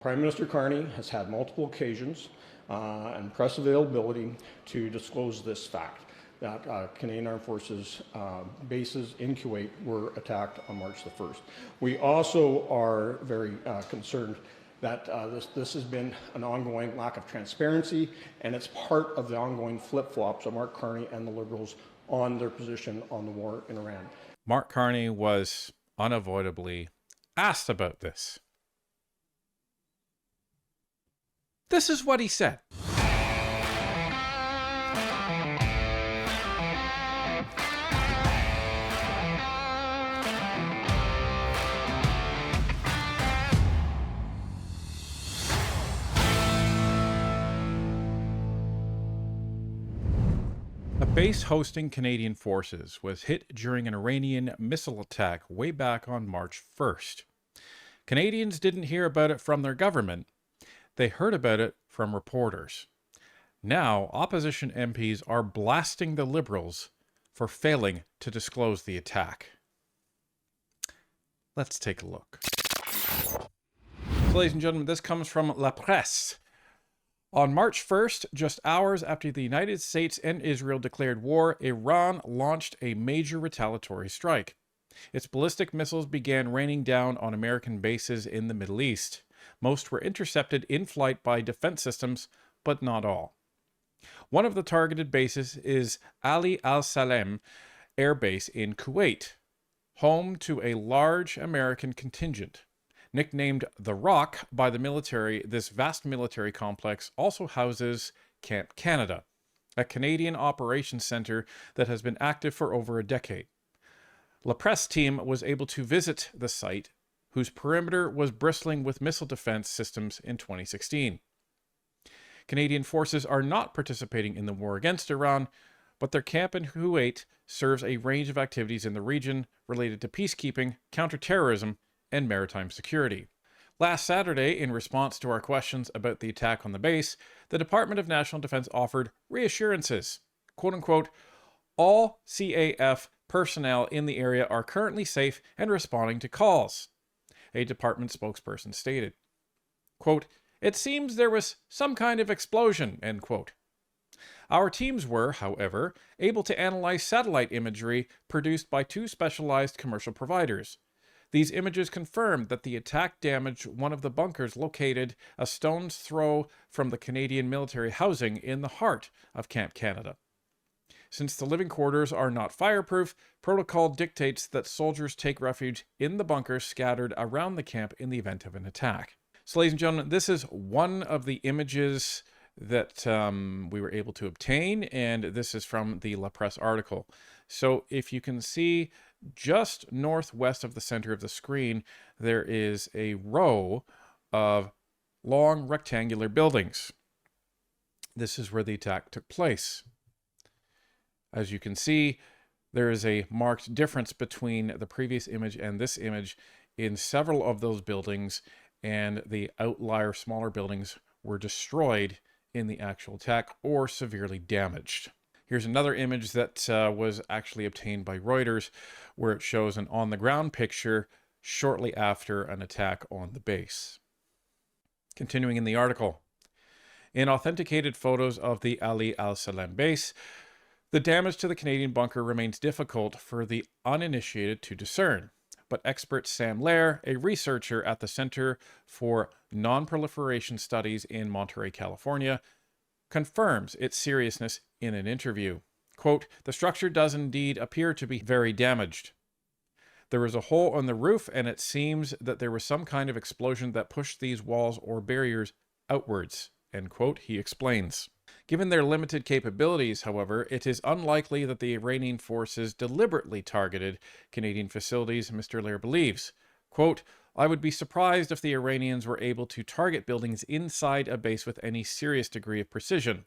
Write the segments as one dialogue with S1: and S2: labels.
S1: Prime Minister Carney has had multiple occasions and press availability to disclose this fact, that Canadian Armed Forces bases in Kuwait were attacked on March the 1st. We also are very concerned that this has been an ongoing lack of transparency, and it's part of the ongoing flip-flops of Mark Carney and the Liberals on their position on the war in Iran.
S2: Mark Carney was unavoidably asked about this. This is what he said. A base hosting Canadian forces was hit during an Iranian missile attack way back on March 1st. Canadians didn't hear about it from their government. They heard about it from reporters. Now, opposition MPs are blasting the Liberals for failing to disclose the attack. Let's take a look. So, ladies and gentlemen, this comes from La Presse. On March 1st, just hours after the United States and Israel declared war, Iran launched a major retaliatory strike. Its ballistic missiles began raining down on American bases in the Middle East. Most were intercepted in flight by defense systems, but not all. One of the targeted bases is Ali al-Salem Air Base in Kuwait, home to a large American contingent. Nicknamed the Rock by the military, this vast military complex also houses Camp Canada, a Canadian operations center that has been active for over a decade. La Presse team was able to visit the site, whose perimeter was bristling with missile defense systems in 2016. Canadian forces are not participating in the war against Iran, but their camp in Kuwait serves a range of activities in the region related to peacekeeping, counterterrorism, and maritime security. Last Saturday, in response to our questions about the attack on the base, the Department of National Defense offered reassurances. Quote-unquote, all CAF personnel in the area are currently safe and responding to calls, a department spokesperson stated. Quote, it seems there was some kind of explosion, end quote. Our teams were, however, able to analyze satellite imagery produced by two specialized commercial providers. These images confirmed that the attack damaged one of the bunkers located a stone's throw from the Canadian military housing in the heart of Camp Canada. Since the living quarters are not fireproof, protocol dictates that soldiers take refuge in the bunkers scattered around the camp in the event of an attack. So, ladies and gentlemen, this is one of the images that we were able to obtain, and this is from the La Presse article. So if you can see just northwest of the center of the screen, there is a row of long rectangular buildings. This is where the attack took place. As you can see, there is a marked difference between the previous image and this image in several of those buildings, and the outlier smaller buildings were destroyed in the actual attack or severely damaged. Here's another image that was actually obtained by Reuters, where it shows an on-the-ground picture shortly after an attack on the base. Continuing in the article. In authenticated photos of the Ali al-Salem base, the damage to the Canadian bunker remains difficult for the uninitiated to discern, but expert Sam Lair, a researcher at the Center for Non-Proliferation Studies in Monterey, California, confirms its seriousness in an interview. Quote, the structure does indeed appear to be very damaged. There is a hole on the roof, and it seems that there was some kind of explosion that pushed these walls or barriers outwards, end quote, he explains. Given their limited capabilities, however, it is unlikely that the Iranian forces deliberately targeted Canadian facilities, Mr. Lair believes. Quote, I would be surprised if the Iranians were able to target buildings inside a base with any serious degree of precision.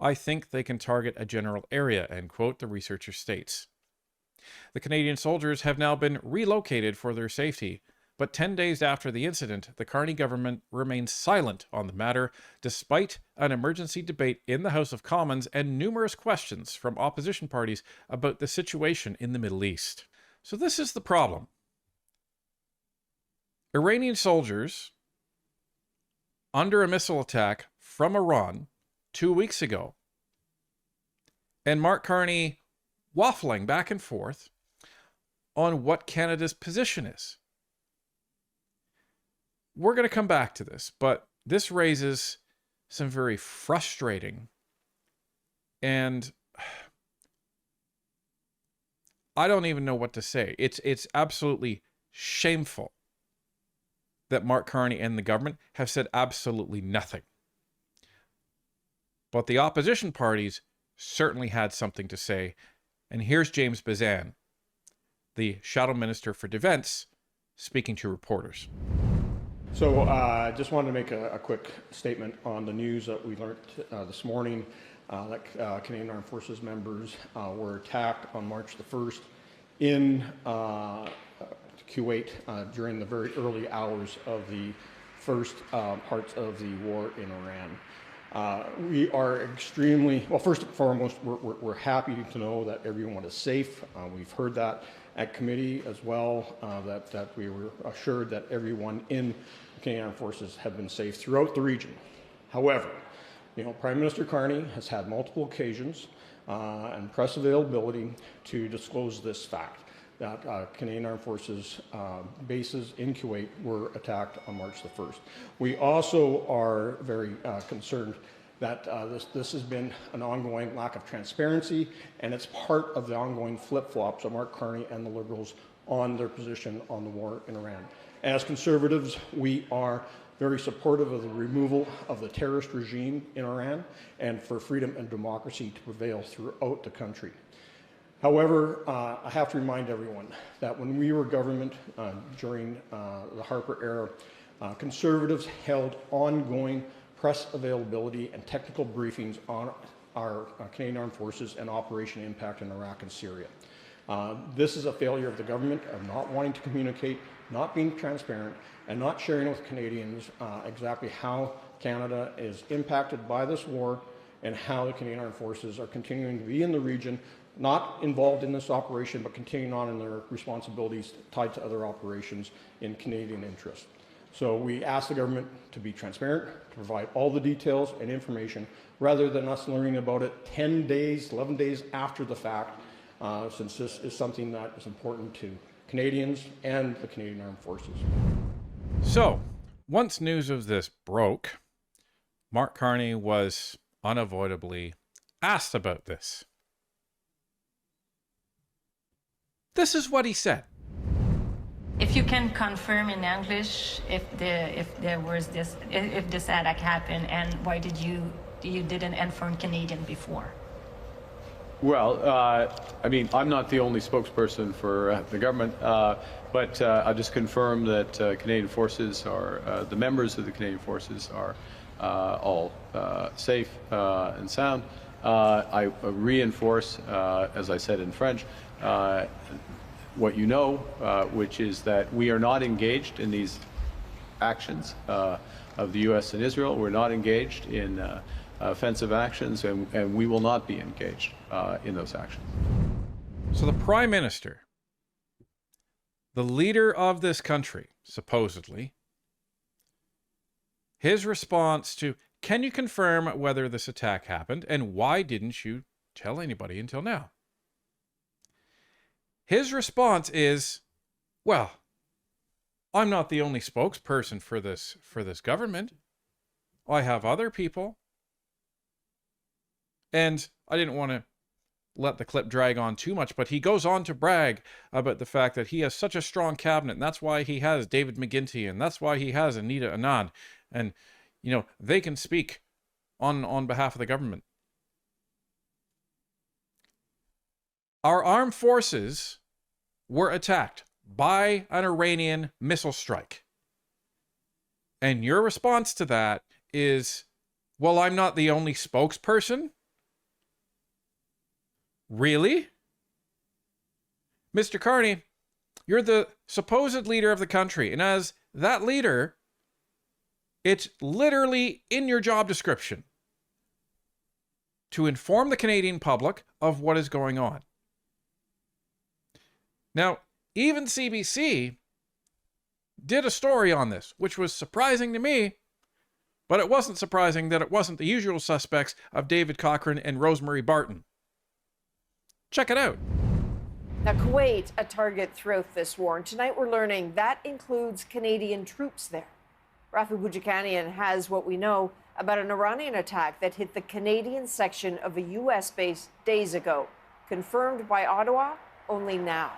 S2: I think they can target a general area, end quote, the researcher states. The Canadian soldiers have now been relocated for their safety, but 10 days after the incident, the Carney government remains silent on the matter, despite an emergency debate in the House of Commons and numerous questions from opposition parties about the situation in the Middle East. So this is the problem. Iranian soldiers under a missile attack from Iran 2 weeks ago. And Mark Carney waffling back and forth on what Canada's position is. We're going to come back to this, but this raises some very frustrating and I don't even know what to say. It's absolutely shameful that Mark Carney and the government have said absolutely nothing. But the opposition parties certainly had something to say. And here's James Bazan, the Shadow Minister for Defense, speaking to reporters.
S1: So I just wanted to make a quick statement on the news that we learned this morning that Canadian Armed Forces members were attacked on March the 1st in Kuwait during the very early hours of the first parts of the war in Iran. We are extremely, well, first and foremost, we're happy to know that everyone is safe. We've heard that at committee as well, that we were assured that everyone in the Canadian Armed Forces have been safe throughout the region. However, Prime Minister Carney has had multiple occasions and press availability to disclose this fact, that Canadian Armed Forces bases in Kuwait were attacked on March the 1st. We also are very concerned that this has been an ongoing lack of transparency, and it's part of the ongoing flip-flops of Mark Carney and the Liberals on their position on the war in Iran. As Conservatives, we are very supportive of the removal of the terrorist regime in Iran and for freedom and democracy to prevail throughout the country. However, I have to remind everyone that when we were government during the Harper era, Conservatives held ongoing press availability and technical briefings on our Canadian Armed Forces and Operation Impact in Iraq and Syria. This is a failure of the government of not wanting to communicate, not being transparent, and not sharing with Canadians exactly how Canada is impacted by this war and how the Canadian Armed Forces are continuing to be in the region, not involved in this operation, but continuing on in their responsibilities tied to other operations in Canadian interest. So we ask the government to be transparent, to provide all the details and information, rather than us learning about it 10 days, 11 days after the fact, since this is something that is important to Canadians and the Canadian Armed Forces.
S2: So, once news of this broke, Mark Carney was unavoidably asked about this. This is what he said.
S3: If you can confirm in English if this attack happened, and why you didn't inform Canadian before?
S4: Well, I mean, I'm not the only spokesperson for the government, but I'll just confirm that Canadian Forces are, the members of the Canadian Forces are all safe and sound. I reinforce, as I said in French, what you know, which is that we are not engaged in these actions of the U.S. and Israel. We're not engaged in offensive actions, and we will not be engaged in those actions.
S2: So the Prime Minister, the leader of this country, supposedly, his response to, can you confirm whether this attack happened, and why didn't you tell anybody until now? His response is, well, I'm not the only spokesperson for this government. I have other people. And I didn't want to let the clip drag on too much, but he goes on to brag about the fact that he has such a strong cabinet, and that's why he has David McGuinty, and that's why he has Anita Anand. And, they can speak on behalf of the government. Our armed forces were attacked by an Iranian missile strike. And your response to that is, well, I'm not the only spokesperson? Really? Mr. Carney, you're the supposed leader of the country, and as that leader, it's literally in your job description to inform the Canadian public of what is going on. Now, even CBC did a story on this, which was surprising to me, But it wasn't surprising that it wasn't the usual suspects of David Cochrane and Rosemary Barton. Check it out.
S5: Now, Kuwait, a target throughout this war, and tonight we're learning that includes Canadian troops there. Rafi Boudjikanian has what we know about an Iranian attack that hit the Canadian section of a U.S. base days ago, confirmed by Ottawa only now.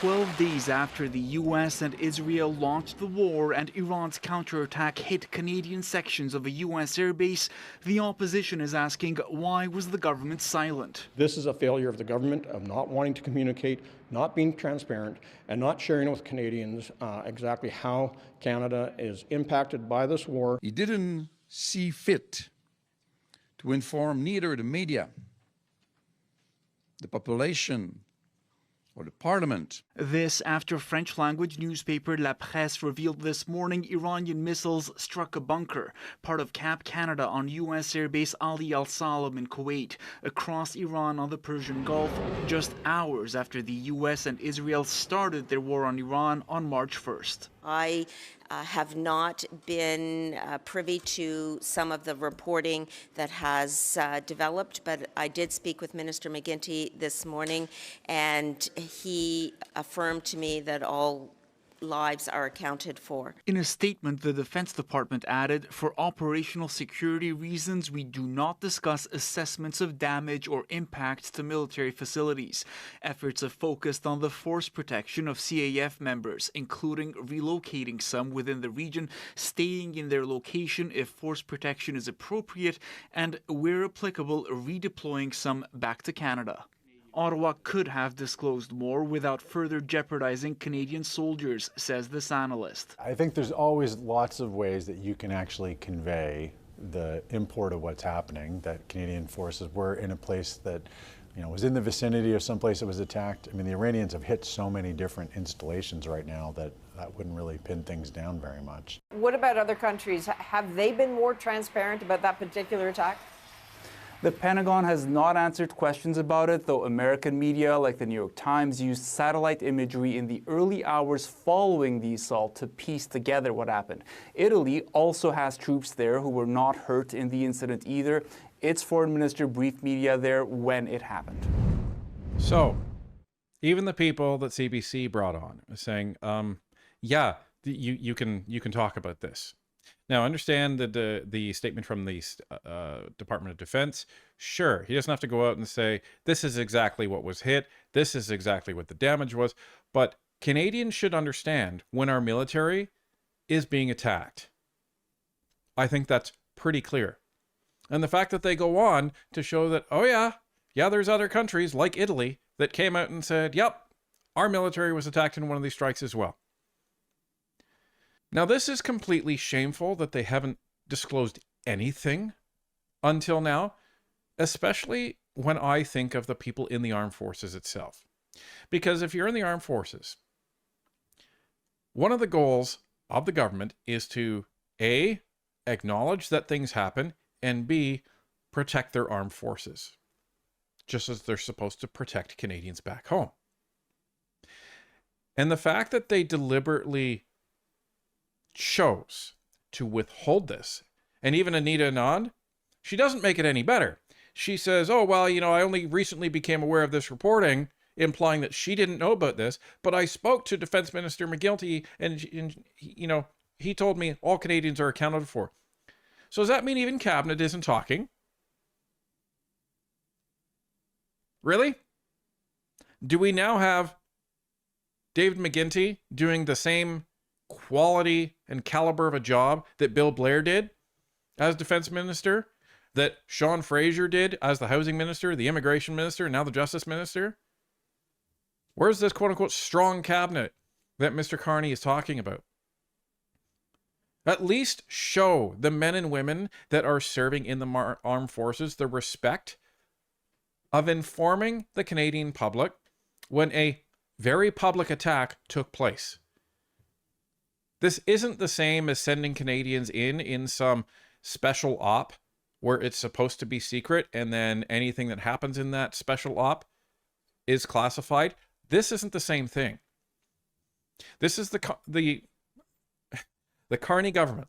S6: 12 days after the U.S. and Israel launched the war and Iran's counterattack hit Canadian sections of a U.S. airbase, the opposition is asking, why was the government silent?
S1: This is a failure of the government of not wanting to communicate, not being transparent, and not sharing with Canadians exactly how Canada is impacted by this war.
S7: He didn't see fit to inform neither the media, the population, or the parliament.
S6: This after French-language newspaper La Presse revealed this morning Iranian missiles struck a bunker, part of Cap Canada on U.S. airbase Ali al-Salam in Kuwait, across Iran on the Persian Gulf, just hours after the U.S. and Israel started their war on Iran on March 1st.
S8: I have not been privy to some of the reporting that has developed, but I did speak with Minister McGuinty this morning, and he affirmed to me that all lives are accounted for.
S6: In a statement, the Defense Department added, for operational security reasons, we do not discuss assessments of damage or impacts to military facilities. Efforts have focused on the force protection of CAF members, including relocating some within the region, staying in their location if force protection is appropriate, and, where applicable, redeploying some back to Canada. Ottawa could have disclosed more without further jeopardizing Canadian soldiers, says this analyst.
S9: I think there's always lots of ways that you can actually convey the import of what's happening, that Canadian forces were in a place that, you know, was in the vicinity of some place that was attacked. I mean, the Iranians have hit so many different installations right now that that wouldn't really pin things down very much.
S5: What about other countries? Have they been more transparent about that particular attack?
S10: The Pentagon has not answered questions about it, though American media like the New York Times used satellite imagery in the early hours following the assault to piece together what happened. Italy also has troops there who were not hurt in the incident either. Its foreign minister briefed media there when it happened.
S2: So, even the people that CBC brought on are saying, yeah, you can talk about this. Now, understand that the statement from the Department of Defense, sure, he doesn't have to go out and say, this is exactly what was hit, this is exactly what the damage was, but Canadians should understand when our military is being attacked. I think that's pretty clear. And the fact that they go on to show that, oh yeah, there's other countries like Italy that came out and said, yep, our military was attacked in one of these strikes as well. Now, this is completely shameful that they haven't disclosed anything until now, especially when I think of the people in the armed forces itself. Because if you're in the armed forces, one of the goals of the government is to A, acknowledge that things happen, and B, protect their armed forces, just as they're supposed to protect Canadians back home. And the fact that they deliberately chose to withhold this, and even Anita Anand, she doesn't make it any better. She says, oh, well, you know, I only recently became aware of this reporting, implying that she didn't know about this, but I spoke to Defense Minister McGuinty, and you know, he told me all Canadians are accounted for. So does that mean even Cabinet isn't talking? Really? Do we now have David McGuinty doing the same quality and caliber of a job that Bill Blair did as defense minister, that Sean Fraser did as the housing minister, the immigration minister, and now the justice minister? Where's this quote-unquote strong cabinet that Mr. Carney is talking about? At least show the men and women that are serving in the armed forces the respect of informing the Canadian public when a very public attack took place. This isn't the same as sending Canadians in some special op where it's supposed to be secret, and then anything that happens in that special op is classified. This isn't the same thing. This is the Carney government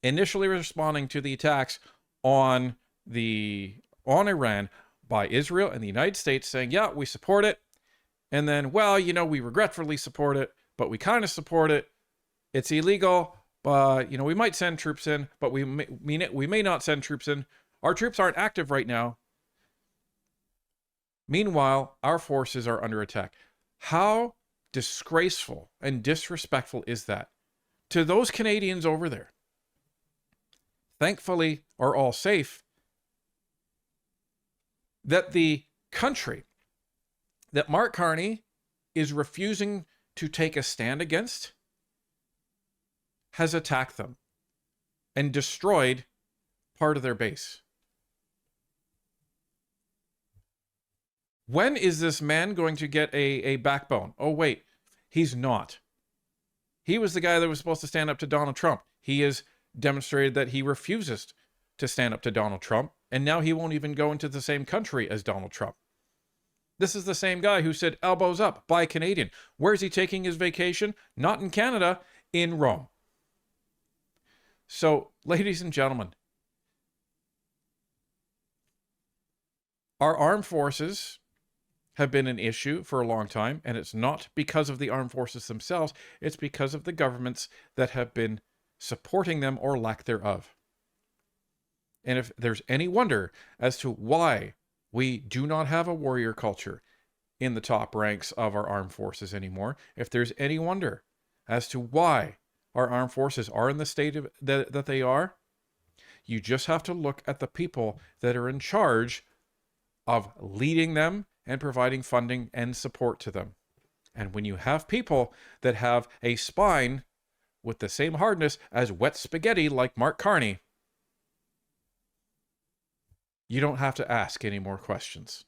S2: initially responding to the attacks on Iran by Israel and the United States, saying, yeah, we support it. And then, well, you know, we regretfully support it, but we kind of support it. It's illegal, but, you know, we might send troops in, but we may not send troops in. Our troops aren't active right now. Meanwhile, our forces are under attack. How disgraceful and disrespectful is that to those Canadians over there? Thankfully, are all safe. That the country that Mark Carney is refusing to take a stand against has attacked them and destroyed part of their base. When is this man going to get a backbone? Oh, wait, he's not. He was the guy that was supposed to stand up to Donald Trump. He has demonstrated that he refuses to stand up to Donald Trump, and now he won't even go into the same country as Donald Trump. This is the same guy who said, elbows up, buy Canadian. Where's he taking his vacation? Not in Canada, in Rome. So, ladies and gentlemen, our armed forces have been an issue for a long time, and it's not because of the armed forces themselves, it's because of the governments that have been supporting them or lack thereof. And if there's any wonder as to why we do not have a warrior culture in the top ranks of our armed forces anymore, if there's any wonder as to why our armed forces are in the state that they are, you just have to look at the people that are in charge of leading them and providing funding and support to them. And when you have people that have a spine with the same hardness as wet spaghetti like Mark Carney, you don't have to ask any more questions.